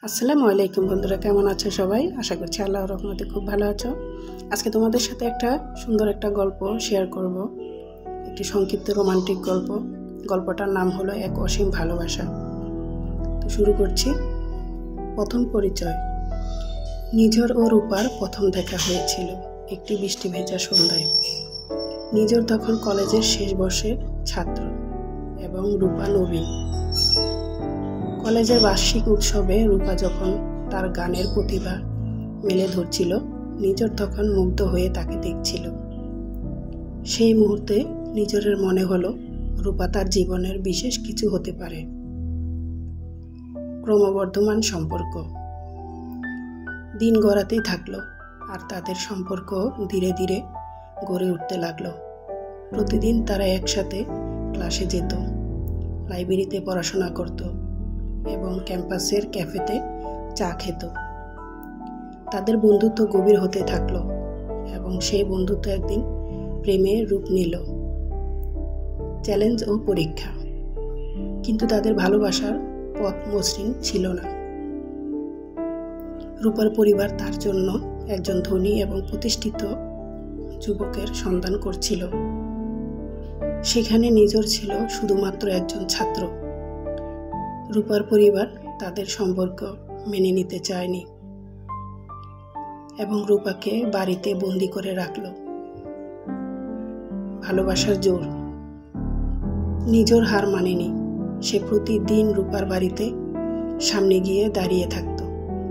আসসালামু আলাইকুম বন্ধুরা, কেমন আছো সবাই? আশা করছি আল্লাহর রহমতে খুব ভালো আছো। আজকে তোমাদের সাথে একটা সুন্দর গল্প শেয়ার করব। একটি সংক্ষিপ্ত রোমান্টিক গল্প। গল্পটার নাম হলো এক অসীম ভালোবাসা। তো শুরু করছি। প্রথম পরিচয়। নিঝর ও রূপার প্রথম দেখা হয়েছিল একটি বৃষ্টি ভেজা সন্ধ্যায়। নিঝর তখন কলেজের শেষ বর্ষের ছাত্র এবং রূপা নবীন। কলেজের বার্ষিক উৎসবে রূপা যখন তার গানের প্রতিভা মেলে ধরছিল, নিঝর তখন মুগ্ধ হয়ে তাকে দেখছিল। সেই মুহূর্তে নিঝরের মনে হলো রূপা তার জীবনের বিশেষ কিছু হতে পারে। ক্রমবর্ধমান সম্পর্ক। দিন গড়াতেই থাকলো আর তাদের সম্পর্ক ধীরে ধীরে গড়ে উঠতে লাগলো। প্রতিদিন তারা একসাথে ক্লাসে যেত, লাইব্রেরিতে পড়াশোনা করত এবং ক্যাম্পাসের ক্যাফেতে চা খেত। তাদের বন্ধুত্ব গভীর হতে থাকলো এবং সেই বন্ধুত্ব একদিন প্রেমে রূপ নিল। চ্যালেঞ্জ ও পরীক্ষা। কিন্তু তাদের ভালোবাসার পথ মসৃণ ছিল না। রূপার পরিবার তার জন্য একজন ধনী এবং প্রতিষ্ঠিত যুবকের সন্ধান করছিল। সেখানে নিঝর ছিল শুধুমাত্র একজন ছাত্র। রূপার পরিবার তাদের সম্পর্ক মেনে নিতে চায়নি এবং রূপাকে বাড়িতে বন্দি করে রাখল। ভালোবাসার জোর। নিঝর হার মানেনি। সে প্রতিদিন রূপার বাড়িতে সামনে গিয়ে দাঁড়িয়ে থাকত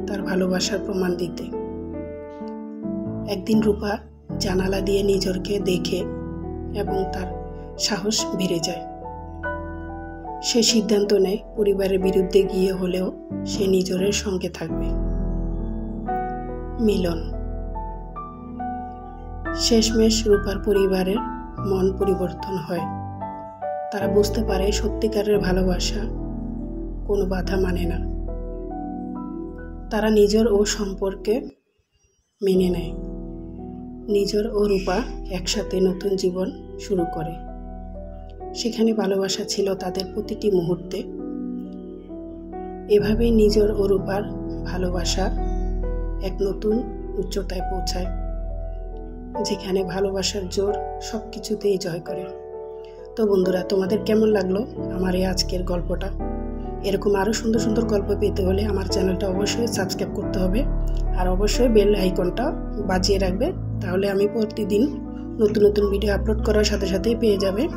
তার ভালোবাসার প্রমাণ দিতে। একদিন রূপা জানালা দিয়ে নিঝরকে দেখে এবং তার সাহস বেড়ে যায়। সে সিদ্ধান্ত নেয় পরিবারের বিরুদ্ধে গিয়ে হলেও সে নিঝরের সঙ্গে থাকবে। মিলন। শেষমেশ রূপার পরিবারের মন পরিবর্তন হয়। তারা বুঝতে পারে সত্যিকারের ভালোবাসা কোনো বাধা মানে না। তারা নিঝর ও সম্পর্কে মেনে নেয়। নিঝর ও রূপা একসাথে নতুন জীবন শুরু করে। সেখানে ভালোবাসা ছিল তাদের প্রতিটি মুহূর্তে। এভাবেই নিঝর ও রূপার ভালোবাসা এক নতুন উচ্চতায় পৌঁছায়, যেখানে ভালোবাসার জোর সবকিছুতেই জয় করে। তো বন্ধুরা, তোমাদের কেমন লাগলো আমার এই আজকের গল্পটা? এরকম আরও সুন্দর সুন্দর গল্প পেতে হলে আমার চ্যানেলটা অবশ্যই সাবস্ক্রাইব করতে হবে আর অবশ্যই বেল আইকনটা বাজিয়ে রাখবে, তাহলে আমি প্রতিদিন নতুন নতুন ভিডিও আপলোড করার সাথে সাথেই পেয়ে যাবে।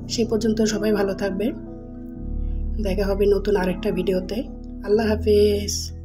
সে পর্যন্ত সবাই ভালো থাকবে। দেখা হবে নতুন আরেকটা ভিডিওতে। আল্লাহ হাফেজ।